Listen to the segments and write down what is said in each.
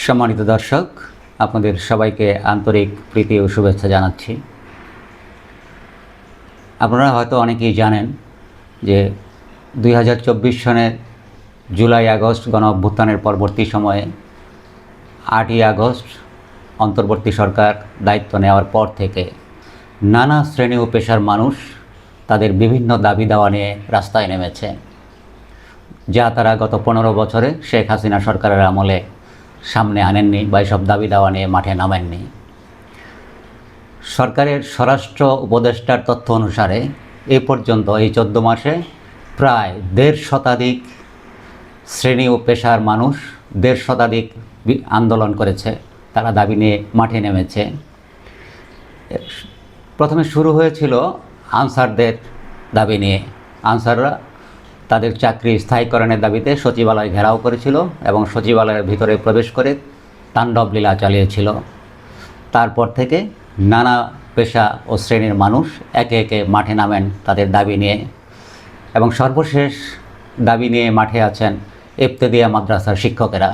সম্মানিত দর্শক, আপনাদের সবাইকে আন্তরিক প্রীতি ও শুভেচ্ছা জানাচ্ছি। আপনারা হয়তো অনেকেই জানেন যে 2024 সনের জুলাই আগস্ট গণ অভ্যুত্থানের পরবর্তী সময়ে 8ই আগস্ট অন্তর্বর্তী সরকার দায়িত্ব নেওয়ার পর থেকে নানা শ্রেণী ও পেশার মানুষ তাদের বিভিন্ন দাবি দাওয়া নিয়ে রাস্তায় নেমেছে, যা তারা গত 15 বছরে শেখ হাসিনা সরকারের আমলে সামনে আনেননি বা এসব দাবি দাওয়া নিয়ে মাঠে নামেননি। সরকারের স্বরাষ্ট্র উপদেষ্টার তথ্য অনুসারে এ পর্যন্ত এই 14 মাসে প্রায় 1.5 শতাধিক শ্রেণী ও পেশার মানুষ 1.5 শতাধিক আন্দোলন করেছে, তারা দাবি নিয়ে মাঠে নেমেছে। প্রথমে শুরু হয়েছিল আনসারদের দাবি নিয়ে। আনসাররা তাদের চাকরি স্থায়ীকরণের দাবিতে সচিবালয় ঘেরাও করেছিল এবং সচিবালয়ের ভিতরে প্রবেশ করে তাণ্ডব লীলা চালিয়েছিল। তারপর থেকে নানা পেশা ও শ্রেণীর মানুষ একে একে মাঠে নামেন তাদের দাবি নিয়ে, এবং সর্বশেষ দাবি নিয়ে মাঠে আছেন ইবতেদাইয়া মাদ্রাসার শিক্ষকেরা।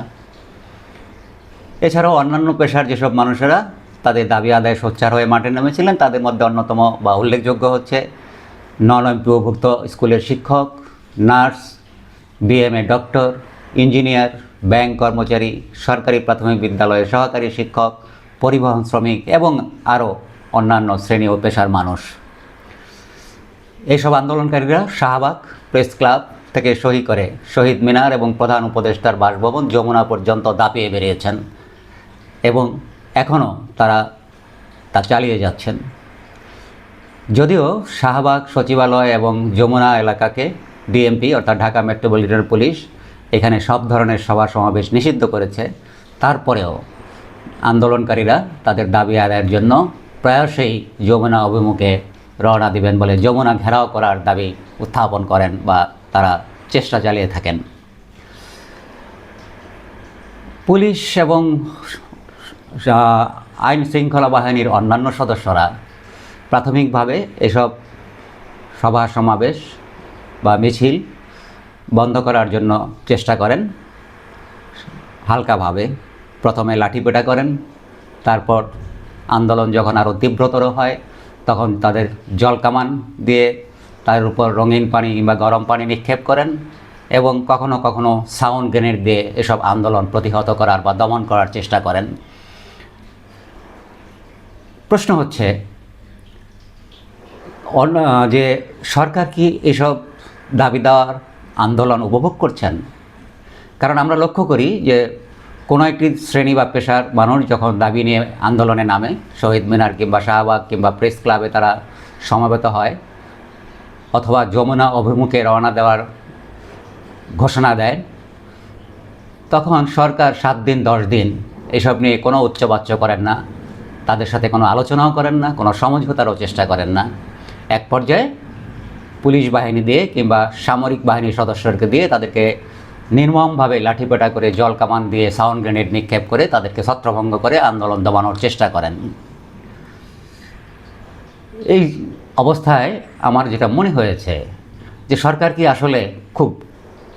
এছাড়াও অন্যান্য পেশার যেসব মানুষেরা তাদের দাবি আদায় সোচ্চার হয়ে মাঠে নেমেছিলেন, তাদের মধ্যে অন্যতম বা উল্লেখযোগ্য হচ্ছে নন এমপিওভুক্ত স্কুলের শিক্ষক, nurse, BMA doctor, engineer, bank কর্মচারী, সরকারি প্রাথমিক বিদ্যালয়ের সহকারী শিক্ষক, পরিবহন শ্রমিক এবং আরও অন্যান্য শ্রেণী ও পেশার মানুষ। এইসব আন্দোলনকারীরা শাহবাগ প্রেস ক্লাব থেকে সহি করে শহীদ মিনার এবং প্রধান উপদেষ্টার বাসভবন যমুনা পর্যন্ত দাপিয়ে বেরিয়েছেন এবং এখনও তারা তা চালিয়ে যাচ্ছেন। যদিও শাহবাগ, সচিবালয় এবং যমুনা এলাকাকে ডিএমপি অর্থাৎ ঢাকা মেট্রোপলিটন পুলিশ এখানে সব ধরনের সভা সমাবেশ নিষিদ্ধ করেছে, তারপরেও আন্দোলনকারীরা তাদের দাবি আদায়ের জন্য প্রায়শই যমুনা অভিমুখে রওনা দিবেন বলে যমুনা ঘেরাও করার দাবি উত্থাপন করেন বা তারা চেষ্টা চালিয়ে থাকেন। পুলিশ এবং আইন শৃঙ্খলা বাহিনীর অন্যান্য সদস্যরা প্রাথমিকভাবে এসব সভা সমাবেশ বা মিছিল বন্ধ করার জন্য চেষ্টা করেন হালকাভাবে। প্রথমে লাঠিপেটা করেন, তারপর আন্দোলন যখন আরও তীব্রতর হয় তখন তাদের জলকামান দিয়ে তার উপর রঙিন পানি কিংবা গরম পানি নিক্ষেপ করেন এবং কখনো কখনো সাউন্ড গ্রেনেড দিয়ে এসব আন্দোলন প্রতিহত করার বা দমন করার চেষ্টা করেন। প্রশ্ন হচ্ছে যে সরকার কি এসব দাবি দেওয়ার আন্দোলন উপভোগ করছেন? কারণ আমরা লক্ষ্য করি যে কোনো একটি শ্রেণী বা পেশার মানুষ যখন দাবি নিয়ে আন্দোলনে নামে, শহীদ মিনার কিংবা শাহবাগ কিংবা প্রেস ক্লাবে তারা সমাবেত হয় অথবা যমুনা অভিমুখে রওনা দেওয়ার ঘোষণা দেয়, তখন সরকার 7 দিন 10 দিন এসব নিয়ে কোনো উচ্চবাচ্য করেন না, তাদের সাথে কোনো আলোচনাও করেন না, কোনো সমঝোতারও চেষ্টা করেন না। এক পর্যায়ে পুলিশ বাহিনী দিয়ে কিংবা সামরিক বাহিনীর সদস্যদেরকে দিয়ে তাদেরকে নির্মমভাবে লাঠিপেটা করে জল কামান দিয়ে সাউন্ড গ্রেনেড নিক্ষেপ করে তাদেরকে ছত্রভঙ্গ করে আন্দোলন দমানোর চেষ্টা করেন। এই অবস্থায় আমার যেটা মনে হয়েছে যে সরকার কি আসলে খুব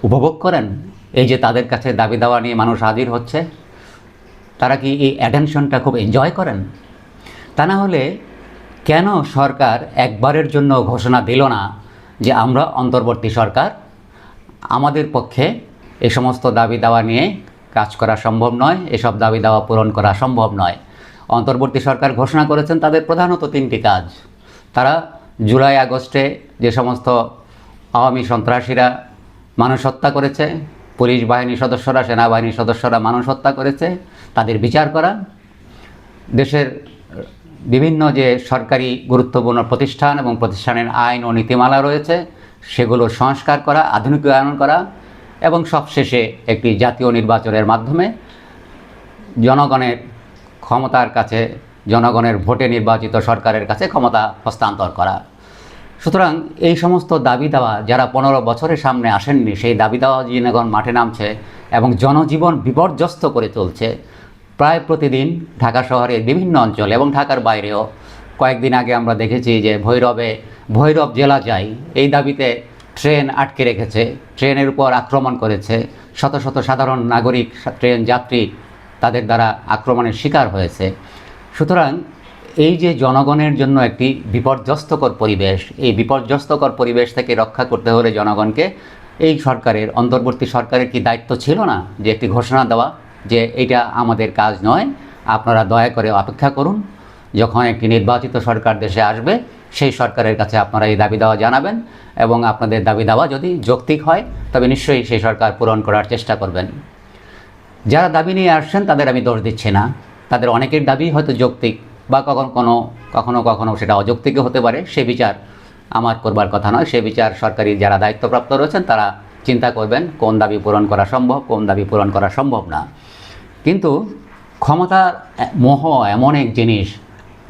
উপভোগ করেন এই যে তাদের কাছে দাবি দাওয়া নিয়ে মানুষ হাজির হচ্ছে? তারা কি এই অ্যাটেনশনটা খুব এনজয় করেন? তা না হলে কেন সরকার একবারের জন্য ঘোষণা দিল না যে আমরা অন্তর্বর্তী সরকার, আমাদের পক্ষে এই সমস্ত দাবি দাওয়া নিয়ে কাজ করা সম্ভব নয়, এসব দাবি দাওয়া পূরণ করা সম্ভব নয়। অন্তর্বর্তী সরকার ঘোষণা করেছেন তাদের প্রধানত 3টি কাজ। তারা জুলাই আগস্টে যে সমস্ত আওয়ামী সন্ত্রাসীরা মানুষ হত্যা করেছে, পুলিশ বাহিনীর সদস্যরা, সেনাবাহিনীর সদস্যরা মানুষ হত্যা করেছে, তাদের বিচার করা, দেশের বিভিন্ন যে সরকারি গুরুত্বপূর্ণ প্রতিষ্ঠান এবং প্রতিষ্ঠানের আইন ও নীতিমালা রয়েছে সেগুলো সংস্কার করা, আধুনিকায়ন করা এবং সবশেষে একটি জাতীয় নির্বাচনের মাধ্যমে জনগণের ক্ষমতার কাছে, জনগণের ভোটে নির্বাচিত সরকারের কাছে ক্ষমতা হস্তান্তর করা। সুতরাং এই সমস্ত দাবি দেওয়া যারা 15 বছরের সামনে আসেননি, সেই দাবি দেওয়া জনগণ মাঠে নামছে এবং জনজীবন বিপর্যস্ত করে চলছে। প্রায় প্রতিদিন ঢাকা শহরের বিভিন্ন অঞ্চল এবং ঢাকার বাইরেও কয়েকদিন আগে আমরা দেখেছি যে ভৈরব জেলা চাই এই দাবিতে ট্রেন আটকে রেখেছে, ট্রেনের উপর আক্রমণ করেছে, শত শত সাধারণ নাগরিক, ট্রেন যাত্রী তাদের দ্বারা আক্রমণের শিকার হয়েছে। সুতরাং এই যে জনগণের জন্য একটি বিপর্যস্তকর পরিবেশ, এই বিপর্যস্তকর পরিবেশ থেকে রক্ষা করতে হলে জনগণকে এই সরকারের, অন্তর্বর্তী সরকারের কি দায়িত্ব ছিল না যে একটি ঘোষণা দেওয়া যে এটা আমাদের কাজ নয়, আপনারা দয়া করে অপেক্ষা করুন, যখন একটি নির্বাচিত সরকার দেশে আসবে সেই সরকারের কাছে আপনারা এই দাবি দাওয়া জানাবেন এবং আপনাদের দাবি দাওয়া যদি যৌক্তিক হয় তবে নিশ্চয়ই সেই সরকার পূরণ করার চেষ্টা করবেন। যারা দাবি নিয়ে আসছেন তাদের আমি দোষ দিচ্ছি না, তাদের অনেকের দাবি হয়তো যৌক্তিক বা কখনো কখনো সেটা অযৌক্তিকও হতে পারে, সে বিচার আমার করবার কথা নয়। সে বিচার সরকারি যারা দায়িত্বপ্রাপ্ত রয়েছেন তারা চিন্তা করবেন কোন দাবি পূরণ করা সম্ভব, কোন দাবি পূরণ করা সম্ভব না। কিন্তু ক্ষমতার মোহ এমন এক জিনিস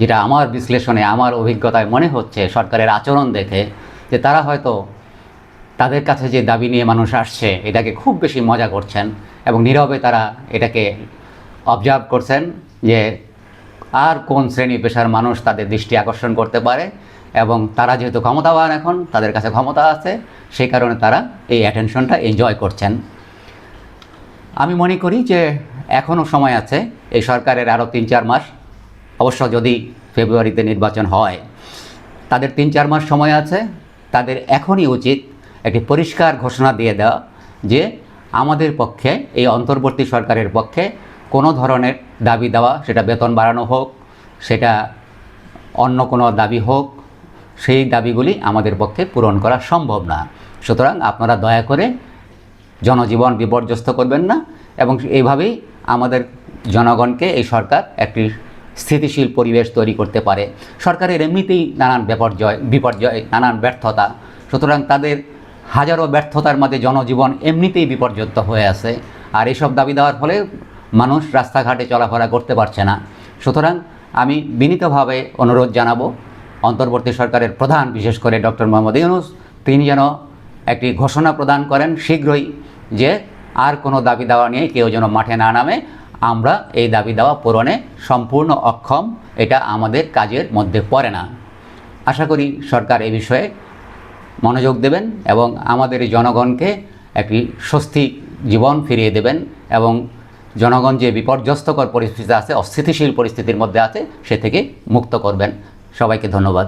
যেটা আমার বিশ্লেষণে, আমার অভিজ্ঞতায় মনে হচ্ছে সরকারের আচরণ দেখে যে তারা হয়তো তাদের কাছে যে দাবি নিয়ে মানুষ আসছে এটাকে খুব বেশি মজা করছেন এবং নীরবে তারা এটাকে অবজার্ভ করছেন যে আর কোন শ্রেণী পেশার মানুষ তাদের দৃষ্টি আকর্ষণ করতে পারে, এবং তারা যেহেতু ক্ষমতাবান, এখন তাদের কাছে ক্ষমতা আছে, সেই কারণে তারা এই অ্যাটেনশনটা এনজয় করছেন। আমি মনে করি যে এখনও সময় আছে এই সরকারের আরও 3-4 মাস, অবশ্য যদি ফেব্রুয়ারিতে নির্বাচন হয় তাদের 3-4 মাস সময় আছে। তাদের এখনই উচিত একটি পরিষ্কার ঘোষণা দিয়ে দেওয়া যে আমাদের পক্ষে, এই অন্তর্বর্তী সরকারের পক্ষে কোনো ধরনের দাবি দেওয়া, সেটা বেতন বাড়ানো হোক, সেটা অন্য কোনো দাবি হোক, সেই দাবিগুলি আমাদের পক্ষে পূরণ করা সম্ভব না। সুতরাং আপনারা দয়া করে জনজীবন বিপর্যস্ত করবেন না এবং এইভাবেই আমাদের জনগণকে এই সরকার একটি স্থিতিশীল পরিবেশ তৈরি করতে পারে। সরকারের এমনিতেই নানান বিপর্যয়, নানান ব্যর্থতা, সুতরাং তাদের হাজারো ব্যর্থতার মাঝে জনজীবন এমনিতেই বিপর্যস্ত হয়ে আছে, আর এইসব দাবি দেওয়ার ফলে মানুষ রাস্তাঘাটে চলাফেরা করতে পারছে না। সুতরাং আমি বিনীতভাবে অনুরোধ জানাবো অন্তর্বর্তী সরকারের প্রধান, বিশেষ করে ডক্টর মোহাম্মদ ইউনূস, তিনি যেন একটি ঘোষণা প্রদান করেন শীঘ্রই যে আর কোনো দাবি দাওয়া নিয়ে কেউ যেন মাঠে না নামে। আমরা এই দাবি দাওয়া পূরণে সম্পূর্ণ অক্ষম, এটা আমাদের কাজের মধ্যে পড়ে না। আশা করি সরকার এই বিষয়ে মনোযোগ দেবেন এবং আমাদের এই জনগণকে একটি স্বস্তি জীবন ফিরিয়ে দেবেন এবং জনগণ যে বিপর্যস্তকর পরিস্থিতি আছে, অস্থিতিশীল পরিস্থিতির মধ্যে আছে, সে থেকে মুক্ত করবেন। সবাইকে ধন্যবাদ।